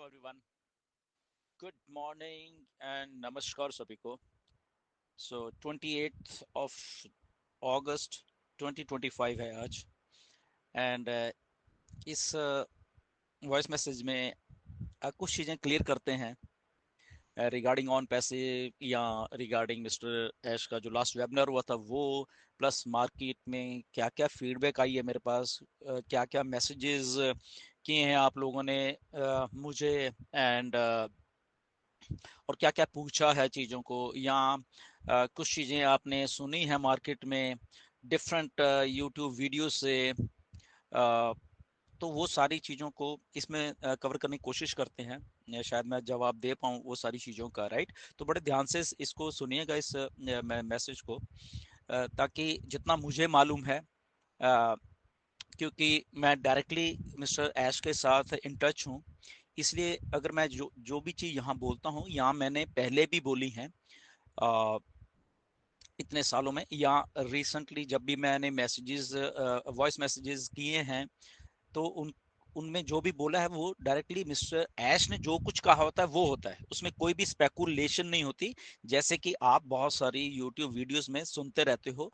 everyone. Good morning and namaskar सभी को. So 28th of August 2025 है आज and इस वॉइस मैसेज में कुछ चीज़ें क्लियर करते हैं रिगार्डिंग ऑन पैसे या रिगार्डिंग मिस्टर ऐश का जो लास्ट वेबिनार हुआ था वो प्लस मार्केट में क्या क्या फीडबैक आई है मेरे पास क्या क्या मैसेजेस किए हैं आप लोगों ने मुझे एंड और क्या क्या पूछा है चीज़ों को या कुछ चीज़ें आपने सुनी है मार्केट में डिफरेंट यूट्यूब वीडियो से तो वो सारी चीज़ों को इसमें कवर करने की कोशिश करते हैं या शायद मैं जवाब दे पाऊँ वो सारी चीज़ों का राइट. तो बड़े ध्यान से इसको सुनिएगा इस मैसेज को ताकि जितना मुझे मालूम है क्योंकि मैं डायरेक्टली मिस्टर ऐश के साथ इन टच हूँ इसलिए अगर मैं जो जो भी चीज़ यहाँ बोलता हूँ यहाँ मैंने पहले भी बोली हैं इतने सालों में या रिसेंटली जब भी मैंने मैसेजेस वॉइस मैसेजेस किए हैं तो उनमें जो भी बोला है वो डायरेक्टली मिस्टर ऐश ने जो कुछ कहा होता है वो होता है उसमें कोई भी स्पेकुलेशन नहीं होती जैसे कि आप बहुत सारी यूट्यूब वीडियोस में सुनते रहते हो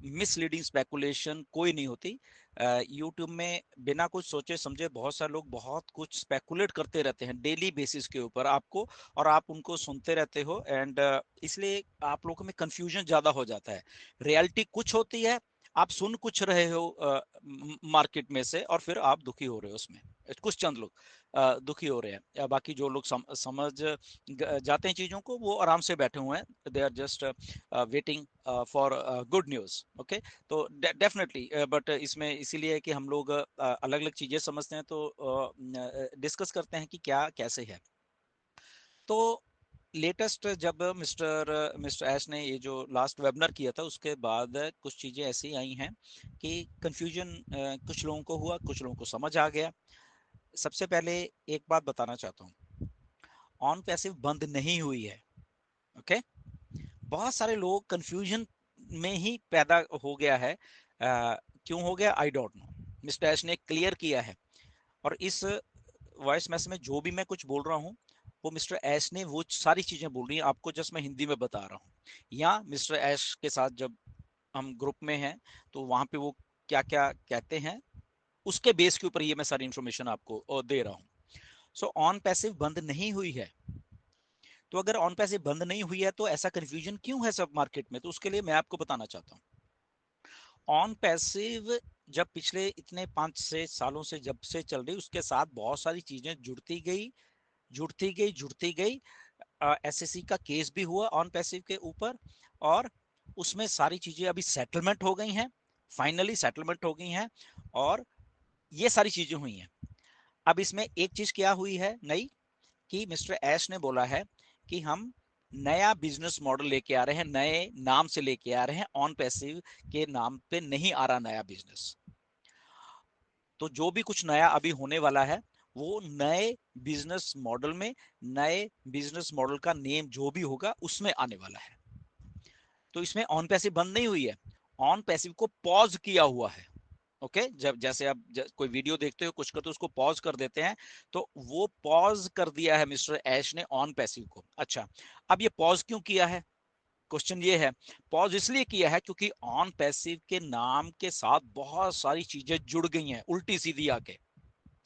मिसलीडिंग स्पेकुलेशन कोई नहीं होती यूट्यूब में बिना कुछ सोचे समझे बहुत सारे लोग बहुत कुछ स्पेकुलेट करते रहते हैं डेली बेसिस के ऊपर आपको और आप उनको सुनते रहते हो एंड इसलिए आप लोगों में कंफ्यूजन ज्यादा हो जाता है. रियलिटी कुछ होती है आप सुन कुछ रहे हो मार्केट में से और फिर आप दुखी हो रहे हो उसमें कुछ चंद लोग दुखी हो रहे हैं बाकी जो लोग समझ जाते हैं चीजों को वो आराम से बैठे हुए हैं they are just waiting for good news. Okay तो डेफिनेटली बट इसमें इसीलिए कि हम लोग अलग अलग चीजें समझते हैं तो डिस्कस करते हैं कि क्या कैसे है. तो लेटेस्ट जब मिस्टर मिस्टर एस ने ये जो लास्ट वेबिनार किया था उसके बाद कुछ चीज़ें ऐसी आई हैं कि कंफ्यूजन कुछ लोगों को हुआ कुछ लोगों को समझ आ गया. सबसे पहले एक बात बताना चाहता हूँ ऑन पैसिव बंद नहीं हुई है. ओके बहुत सारे लोग कंफ्यूजन में ही पैदा हो गया है क्यों हो गया I don't know. Mister S ने क्लियर किया है और इस वॉइस मैसेज में जो भी मैं कुछ बोल रहा हूँ वो मिस्टर ऐश ने वो सारी चीजें बोल रही हैं आपको जस्ट मैं हिंदी में बता रहा हूँ या मिस्टर ऐश के साथ जब हम ग्रुप में हैं तो वहां पे वो क्या क्या कहते हैं उसके बेस के ऊपर ये मैं सारी इंफॉर्मेशन आपको दे रहा हूँ. सो ऑन पैसिव बंद नहीं हुई है तो अगर ऑन पैसिव बंद नहीं हुई है तो ऐसा कंफ्यूजन क्यों है सब मार्केट में तो उसके लिए मैं आपको बताना चाहता हूँ. ऑन पैसिव जब पिछले इतने 5 से 6 सालों से जब से चल रही उसके साथ बहुत सारी चीजें जुड़ती गई एसएससी का केस भी हुआ ऑन पैसिव के ऊपर और उसमें सारी चीजें अभी सेटलमेंट हो गई हैं फाइनली सेटलमेंट हो गई हैं और ये सारी चीजें हुई हैं. अब इसमें एक चीज क्या हुई है नई कि मिस्टर ऐश ने बोला है कि हम नया बिजनेस मॉडल लेके आ रहे हैं नए नाम से लेके आ रहे हैं ऑन पैसिव के नाम पे नहीं आ रहा नया बिजनेस. तो जो भी कुछ नया अभी होने वाला है वो नए बिजनेस मॉडल में नए बिजनेस मॉडल का नेम जो भी होगा उसमें आने वाला है. तो इसमें ऑन पैसिव बंद नहीं हुई है ऑन पैसिव को पॉज किया हुआ है. ओके जब जैसे आप कोई वीडियो देखते हो कुछ करते हो उसको पॉज कर देते हैं तो वो पॉज कर दिया है मिस्टर ऐश ने ऑन पैसिव को. अच्छा अब ये पॉज क्यों किया है क्वेश्चन ये है. पॉज इसलिए किया है क्योंकि ऑन पैसिव के नाम के साथ बहुत सारी चीजें जुड़ गई हैं उल्टी सीधी आके.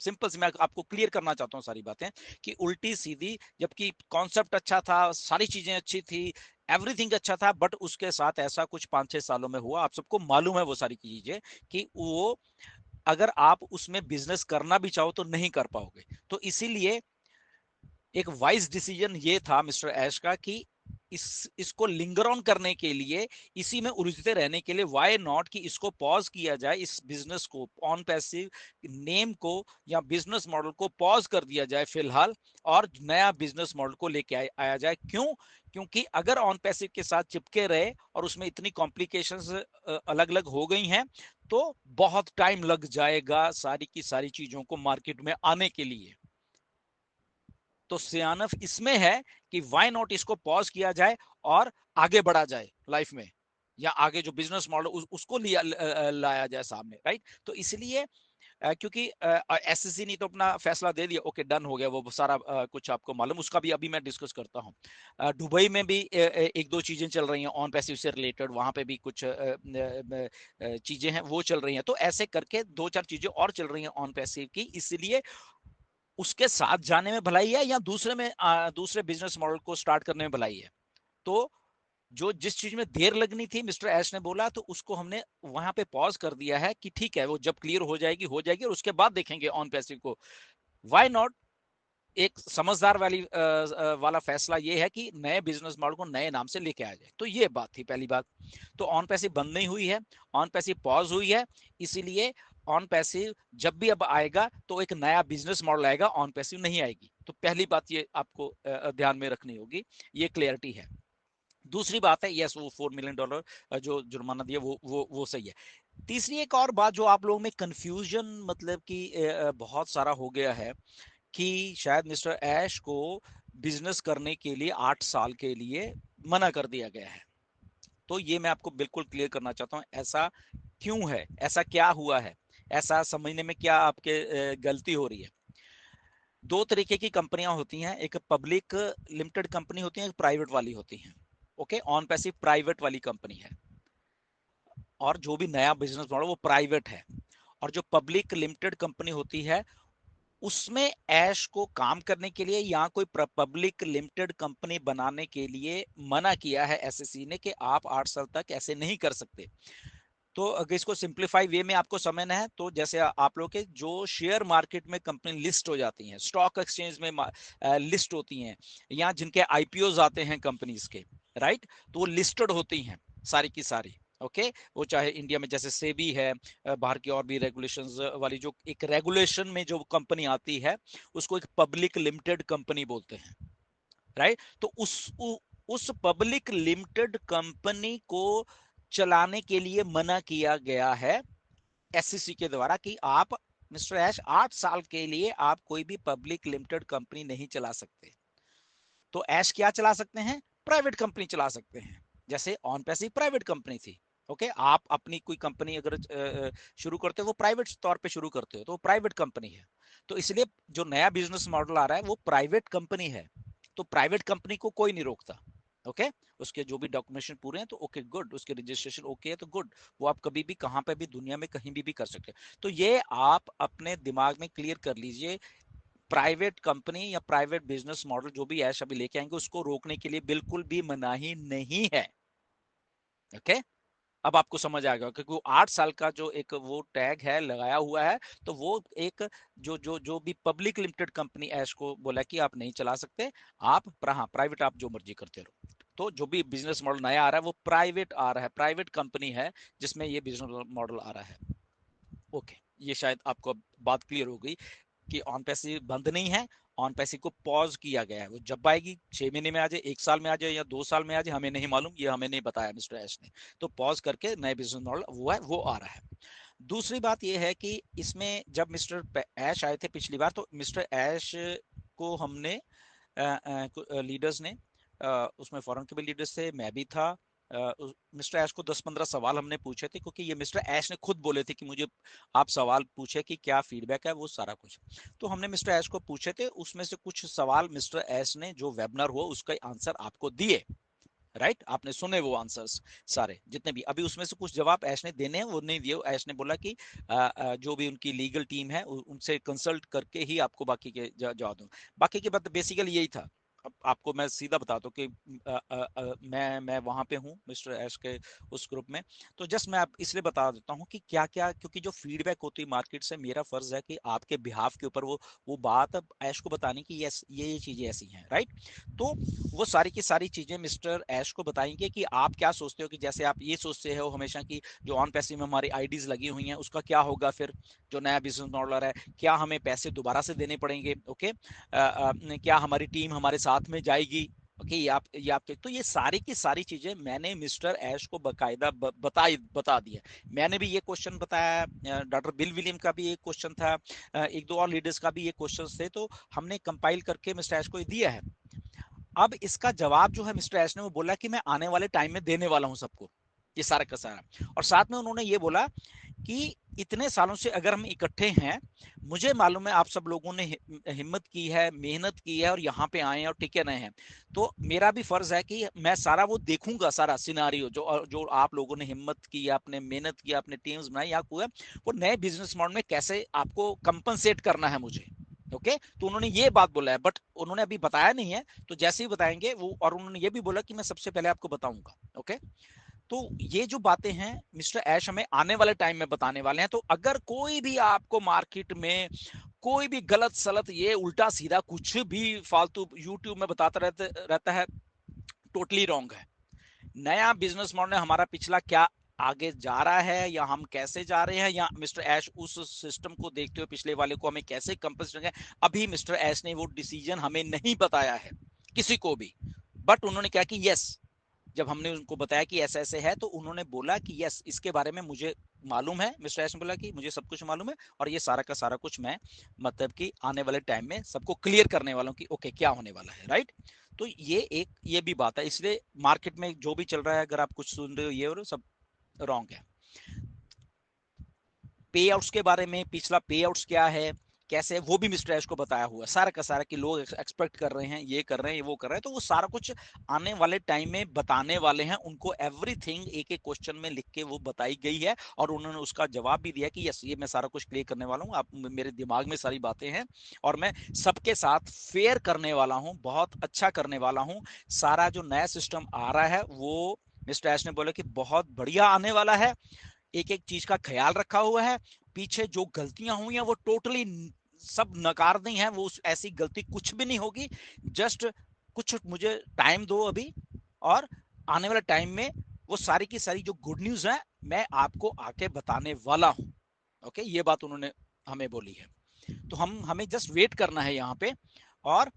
सिंपल से मैं आपको क्लियर करना चाहता हूँ सारी बातें कि उल्टी सीधी जबकि कॉन्सेप्ट अच्छा था सारी चीजें अच्छी थी एवरीथिंग अच्छा था बट उसके साथ ऐसा कुछ 5-6 सालों में हुआ आप सबको मालूम है वो सारी चीजें कि वो अगर आप उसमें बिजनेस करना भी चाहो तो नहीं कर पाओगे. तो इसीलिए एक वाइज डिसीजन ये था मिस्टर ऐश का कि इसको लिंगर ऑन करने के लिए इसी में उलझते रहने के लिए व्हाई नॉट कि इसको पॉज किया जाए इस बिजनेस को ऑन पैसिव नेम को या बिजनेस मॉडल को पॉज कर दिया जाए फिलहाल और नया बिजनेस मॉडल को लेके आया जाए. क्यों क्योंकि अगर ऑन पैसिव के साथ चिपके रहे और उसमें इतनी कॉम्प्लिकेशंस अलग अलग हो गई हैं तो बहुत टाइम लग जाएगा सारी की सारी चीजों को मार्केट में आने के लिए. तो सियानफ इसमें है कि व्हाई नॉट इसको पॉज किया जाए और आगे बढ़ा जाए लाइफ में या आगे जो बिजनेस मॉडल उसको लिया लाया जाए सामने राइट. तो इसलिए क्योंकि एसएससी ने तो अपना फैसला दे दिया, ओके डन हो गया वो सारा कुछ आपको मालूम, उसका भी अभी मैं डिस्कस करता हूँ। दुबई में भी एक दो चीजें चल रही हैं ऑन पैसिव से रिलेटेड, वहां पे भी कुछ चीजें हैं वो चल रही हैं, तो ऐसे करके दो चार चीजें और चल रही हैं ऑन पैसिव की, इसलिए उसके साथ जाने में भलाई है या दूसरे में दूसरे बिजनेस मॉडल को स्टार्ट करने में भलाई है। तो जो जिस चीज में देर लगनी थी मिस्टर एश ने बोला, तो उसको हमने वहां पे पॉज कर दिया है कि ठीक है वो जब क्लियर हो जाएगी और उसके बाद देखेंगे ऑन पैसिव को। व्हाई नॉट, एक समझदार वाला फैसला ये है कि नए बिजनेस मॉडल को नए नाम से लेके आ जाए। तो ये बात थी पहली बात। तो ऑन पैसिव बंद नहीं हुई है, ऑन पैसिव पॉज हुई है, इसीलिए ऑन पैसिव जब भी अब आएगा तो एक नया बिजनेस मॉडल आएगा, ऑन पैसिव नहीं आएगी। तो पहली बात ये आपको ध्यान में रखनी होगी, ये क्लियरिटी है। दूसरी बात है, यस वो $4 मिलियन जो जुर्माना दिया वो सही है। तीसरी एक और बात जो आप लोगों में कंफ्यूजन मतलब कि बहुत सारा हो गया है कि शायद मिस्टर ऐश को बिजनेस करने के लिए 8 साल के लिए मना कर दिया गया है। तो ये मैं आपको बिल्कुल क्लियर करना चाहता हूं, ऐसा क्यों है, ऐसा क्या हुआ है, ऐसा समझने में क्या आपके गलती हो रही है। दो तरीके की कंपनियां होती हैं, एक पब्लिक लिमिटेड कंपनी होती है, एक प्राइवेट वाली होती है। ओके, ऑन पैसिव प्राइवेट वाली कंपनी है, और जो भी नया बिजनेस मॉडल वो प्राइवेट है। और जो पब्लिक लिमिटेड कंपनी होती है उसमें ऐश को काम करने के लिए या कोई पब्लिक लिमिटेड कंपनी बनाने के लिए मना किया है एसएससी ने कि आप 8 साल तक ऐसे नहीं कर सकते। तो अगर इसको सिंप्लीफाई वे में आपको समझना है, तो जैसे आप लोग के जो शेयर मार्केट में कंपनी लिस्ट हो जाती हैं, स्टॉक एक्सचेंज में लिस्ट होती हैं, या जिनके आईपीओ आते हैं कंपनीज के, राइट, तो वो लिस्टेड होती हैं सारी की सारी। ओके वो चाहे इंडिया में जैसे सेबी है, बाहर की और भी रेगुलेशंस वाली जो एक रेगुलेशन में जो कंपनी आती है उसको एक पब्लिक लिमिटेड कंपनी बोलते हैं, राइट। तो उस पब्लिक लिमिटेड कंपनी को चलाने के लिए मना किया गया है एससीसी के द्वारा कि आप मिस्टर ऐश 8 साल के लिए आप कोई भी पब्लिक लिमिटेड कंपनी नहीं चला सकते। तो ऐश क्या चला सकते हैं, प्राइवेट कंपनी चला सकते हैं, जैसे ऑन पैसिव प्राइवेट कंपनी थी। ओके आप अपनी कोई कंपनी अगर शुरू करते हो वो प्राइवेट तौर पे शुरू करते हो तो वो प्राइवेट कंपनी है। तो इसलिए जो नया बिजनेस मॉडल आ रहा है वो प्राइवेट कंपनी है, तो प्राइवेट कंपनी को कोई नहीं रोकता। ओके उसके जो भी डॉक्यूमेंटेशन पूरे हैं तो ओके गुड, उसके रजिस्ट्रेशन ओके है तो गुड, वो आप कभी भी कहां पे भी दुनिया में कहीं भी कर सकते हैं। तो ये आप अपने दिमाग में क्लियर कर लीजिए, प्राइवेट कंपनी या प्राइवेट बिजनेस मॉडल जो भी ऐश अभी लेके आएंगे उसको रोकने के लिए बिल्कुल भी मनाही नहीं है। ओके अब आपको समझ आएगा, क्योंकि वो 8 साल का जो एक वो टैग है लगाया हुआ है, तो वो एक जो भी पब्लिक लिमिटेड कंपनी ऐश को बोला कि आप नहीं चला सकते, आप हाँ प्राइवेट आप जो मर्जी करते रहो। तो जो भी बिजनेस मॉडल नया आ रहा है वो प्राइवेट आ रहा है, प्राइवेट कंपनी है जिसमें ये बिजनेस मॉडल आ रहा है। ओके ये शायद आपको अब बात क्लियर हो गई कि ऑन पैसिव बंद नहीं है, ऑन पैसिव को पॉज किया गया है। वो जब आएगी 6 महीने में आ जाए, 1 साल में आ जाए या 2 साल में आ जाए हमें नहीं मालूम, ये हमें नहीं बताया मिस्टर एश ने। तो पॉज करके नए बिजनेस मॉडल वो है वो आ रहा है। दूसरी बात ये है कि इसमें जब मिस्टर ऐश आए थे पिछली बार तो मिस्टर ऐश को हमने लीडर्स ने उसमें फॉरेन के भी लीडर्स थे, मैं भी था, मिस्टर ऐश को 10-15 सवाल हमने पूछे थे, क्योंकि ये मिस्टर ऐश ने खुद बोले थे कि मुझे आप सवाल पूछे कि क्या फीडबैक है वो सारा कुछ। तो हमने मिस्टर ऐश को पूछे थे, उसमें से कुछ सवाल मिस्टर ऐश ने जो वेबिनार हुआ उसका आंसर आपको दिए, राइट आपने सुने वो आंसर्स सारे जितने भी। अभी उसमें से कुछ जवाब ऐश ने देने हैं वो नहीं दिए, ऐश ने बोला कि जो भी उनकी लीगल टीम है उनसे कंसल्ट करके ही आपको बाकी के जवाब दूं। बाकी के बात बेसिकली यही था। अब आपको मैं सीधा बता दूं कि मैं वहां पे हूं मिस्टर ऐश के उस ग्रुप में, तो जस्ट मैं आप इसलिए बता देता हूं कि क्या क्या, क्योंकि जो फीडबैक होती है मार्केट से मेरा फर्ज है कि आपके बिहाफ के ऊपर वो बात ऐश को बताने की ये चीजें ऐसी हैं, राइट। तो वो सारी की सारी चीजें मिस्टर ऐश को बताएंगे कि आप क्या सोचते हो, कि जैसे आप ये सोचते हो हमेशा कि जो ऑन पैसिव में हमारी आईडीज लगी हुई हैं उसका क्या होगा, फिर जो नया बिजनेस मॉडल है क्या हमें पैसे दोबारा से देने पड़ेंगे, ओके क्या हमारी टीम हमारे साथ में जाएगी, ओके ये आपके, तो ये सारी की सारी चीजें मैंने मिस्टर ऐश को बकायदा बता दी है। मैंने भी ये क्वेश्चन बताया, डॉक्टर बिल विलियम का भी एक क्वेश्चन था, एक दो और लीडर्स का भी ये क्वेश्चन थे, तो हमने कंपाइल करके मिस्टर ऐश को दिया है। अब इसका जवाब जो है मिस्टर ऐश ने वो बोला कि मैं आने वाले टाइम में देने वाला हूं सबको, ये सारा का सारा। और साथ में उन्होंने ये बोला कि इतने सालों से अगर हम इकट्ठे हैं, मुझे मालूम है आप सब लोगों ने हिम्मत की है, मेहनत की है और यहाँ पे आए हैं और टिके रहे हैं, तो मेरा भी फर्ज है कि मैं सारा वो देखूंगा, सारा सिनारियो जो जो आप लोगों ने हिम्मत की, आपने मेहनत की, आपने टीम्स बनाई, या वो नए बिजनेस मॉडल में कैसे आपको कंपनसेट करना है मुझे। ओके, तो उन्होंने ये बात बोला है, बट उन्होंने अभी बताया नहीं है, तो जैसे ही बताएंगे वो, और उन्होंने ये भी बोला कि मैं सबसे पहले आपको बताऊंगा। ओके, तो ये जो बातें हैं मिस्टर ऐश हमें आने वाले टाइम में बताने वाले हैं। तो अगर कोई भी आपको मार्केट में कोई भी गलत सलत ये उल्टा सीधा कुछ भी फालतू यूट्यूब में बताता रहता है, टोटली रॉन्ग है। नया बिजनेस मॉडल हमारा पिछला क्या आगे जा रहा है, या हम कैसे जा रहे हैं, या मिस्टर ऐश उस सिस्टम को देखते हुए पिछले वाले को हमें कैसे कंपनसेट, अभी मिस्टर ऐश ने वो डिसीजन हमें नहीं बताया है किसी को भी। बट उन्होंने क्या कि यस, जब हमने उनको बताया कि ऐसे ऐसे है, तो उन्होंने बोला कि यस इसके बारे में मुझे मालूम है। मिस्टर एस ने बोला कि मुझे सब कुछ मालूम है, और ये सारा का सारा कुछ मैं मतलब कि आने वाले टाइम में सबको क्लियर करने वाला हूँ कि ओके क्या होने वाला है, राइट। तो ये भी बात है, इसलिए मार्केट में जो भी चल रहा है, अगर आप कुछ सुन रहे हो ये और सब रॉन्ग है। पे आउट्स के बारे में, पिछला पे आउट्स क्या है, कैसे, वो भी मिस्टर ऐश को बताया हुआ है सारा का सारा, कि लोग एक्सपेक्ट कर रहे हैं, ये कर रहे हैं, वो कर रहे हैं, तो वो सारा कुछ आने वाले टाइम में बताने वाले हैं उनको। एवरीथिंग एक एक क्वेश्चन में लिख के वो बताई गई है, और उन्होंने उसका जवाब भी दिया कि यस ये मैं सारा कुछ क्लियर करने वाला हूँ, आप मेरे दिमाग में सारी बातें हैं, और मैं सबके साथ फेयर करने वाला हूँ, बहुत अच्छा करने वाला हूँ। सारा जो नया सिस्टम आ रहा है वो मिस्टर ऐश ने बोला कि बहुत बढ़िया आने वाला है, एक एक चीज का ख्याल रखा हुआ है, पीछे जो गलतियां हुई हैं वो टोटली सब नकार दी हैं, वो ऐसी गलती कुछ भी नहीं होगी। जस्ट कुछ मुझे टाइम दो अभी, और आने वाले टाइम में वो सारी की सारी जो गुड न्यूज है मैं आपको आके बताने वाला हूं। ओके, ये बात उन्होंने हमें बोली है, तो हमें जस्ट वेट करना है यहाँ पे। और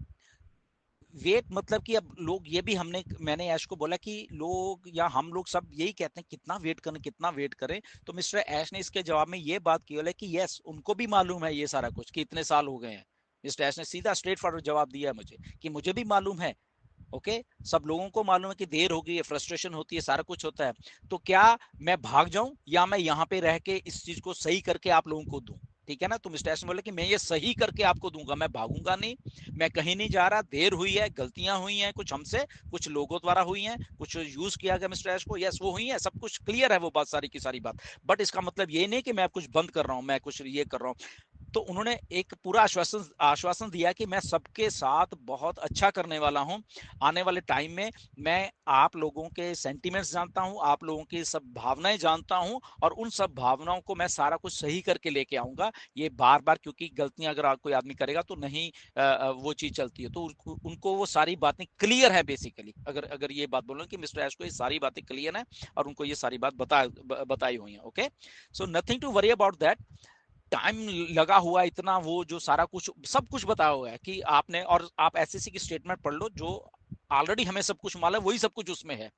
वेट मतलब कि अब लोग ये भी, मैंने ऐश को बोला कि लोग या हम लोग सब यही कहते हैं कितना वेट करें, कितना वेट करें। तो मिस्टर ऐश ने इसके जवाब में ये बात की है कि यस उनको भी मालूम है ये सारा कुछ कि इतने साल हो गए हैं। मिस्टर ऐश ने सीधा स्ट्रेट फॉरवर्ड जवाब दिया है मुझे कि मुझे भी मालूम है। ओके, सब लोगों को मालूम है कि देर हो गई है, फ्रस्ट्रेशन होती है, सारा कुछ होता है। तो क्या मैं भाग जाऊं, या मैं यहाँ पे रह के इस चीज को सही करके आप लोगों को दूं? ठीक है ना। तो मिस्टर एस बोले कि मैं ये सही करके आपको दूंगा, मैं भागूंगा नहीं, मैं कहीं नहीं जा रहा। देर हुई है, गलतियां हुई हैं कुछ हमसे, कुछ लोगों द्वारा हुई हैं, कुछ यूज किया गया मिस्टर एस को, यस वो हुई है, सब कुछ क्लियर है वो बात, सारी की सारी बात। बट इसका मतलब ये नहीं कि मैं कुछ बंद कर रहा हूं, मैं कुछ ये कर रहा हूं। तो उन्होंने एक पूरा आश्वासन आश्वासन दिया कि मैं सबके साथ बहुत अच्छा करने वाला हूं आने वाले टाइम में। मैं आप लोगों के सेंटिमेंट्स जानता हूं, आप लोगों की सब भावनाएं जानता हूं, और उन सब भावनाओं को मैं सारा कुछ सही करके लेके आऊंगा। ये बार बार, क्योंकि गलतियां अगर कोई आदमी करेगा तो नहीं वो चीज चलती है, तो उनको वो सारी बातें क्लियर है बेसिकली। अगर अगर ये बात बोलो कि मिस्टर ऐश को ये सारी बातें क्लियर है, और उनको ये सारी बात बताई हुई है। Okay, so nothing to worry about that. Time लगा हुआ इतना, वो जो सारा कुछ सब कुछ बताया हुआ है कि आपने, और आप एसएससी की स्टेटमेंट पढ़ लो, जो ऑलरेडी हमें सब कुछ मालूम है वही सब कुछ उसमें है।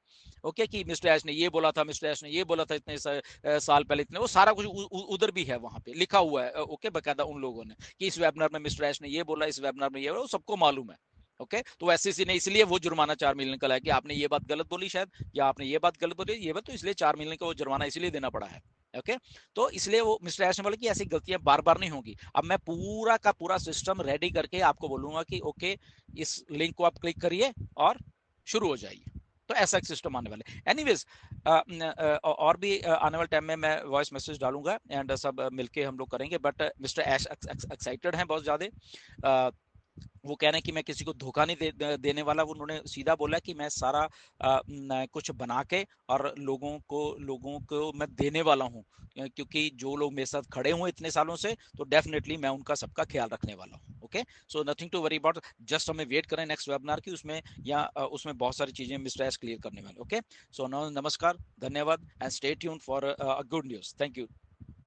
ओके, कि मिस्टर ऐश ने ये बोला था, मिस्टर ऐश ने ये बोला था इतने साल पहले, इतने, वो सारा कुछ उधर भी है, वहां पे लिखा हुआ है। ओके, बकायदा उन लोगों ने कि इस वेबिनार में मिस्टर ऐश ने ये बोला, इस वेबिनार में ये बोला, वो सबको मालूम है। ओके, तो एसएससी ने इसलिए वो जुर्माना 4 मिलियन का लाया कि आपने ये बात गलत बोली शायद, या आपने ये बात गलत बोली, ये बात, तो इसलिए 4 मिलियन का वो जुर्माना इसलिए देना पड़ा है। ओके, तो इसलिए वो मिस्टर ऐश ने बोला कि ऐसी गलतियां बार बार नहीं होगी। अब मैं पूरा का पूरा सिस्टम रेडी करके आपको बोलूंगा कि ओके इस लिंक को आप क्लिक करिए और शुरू हो जाइए। तो ऐसा एक सिस्टम आने वाला है। एनीवेज, और भी आने वाले टाइम में मैं वॉइस मैसेज डालूंगा, एंड सब मिलके हम लोग करेंगे। बट मिस्टर ऐश एक्साइटेड हैं बहुत ज्यादा। वो कह रहे हैं कि मैं किसी को धोखा नहीं देने वाला। वो उन्होंने सीधा बोला कि मैं सारा कुछ बना के और लोगों को मैं देने वाला हूँ, क्योंकि जो लोग मेरे साथ खड़े हुए इतने सालों से, तो डेफिनेटली मैं उनका सबका ख्याल रखने वाला हूँ। Okay, so nothing to worry about, just हमें वेट करें नेक्स्ट वेबिनार की, उसमें या उसमें बहुत सारी चीजें मिस्टर एस क्लियर करने वाले। ओके, सो नमस्कार, धन्यवाद, and stay tuned for good news. Thank you.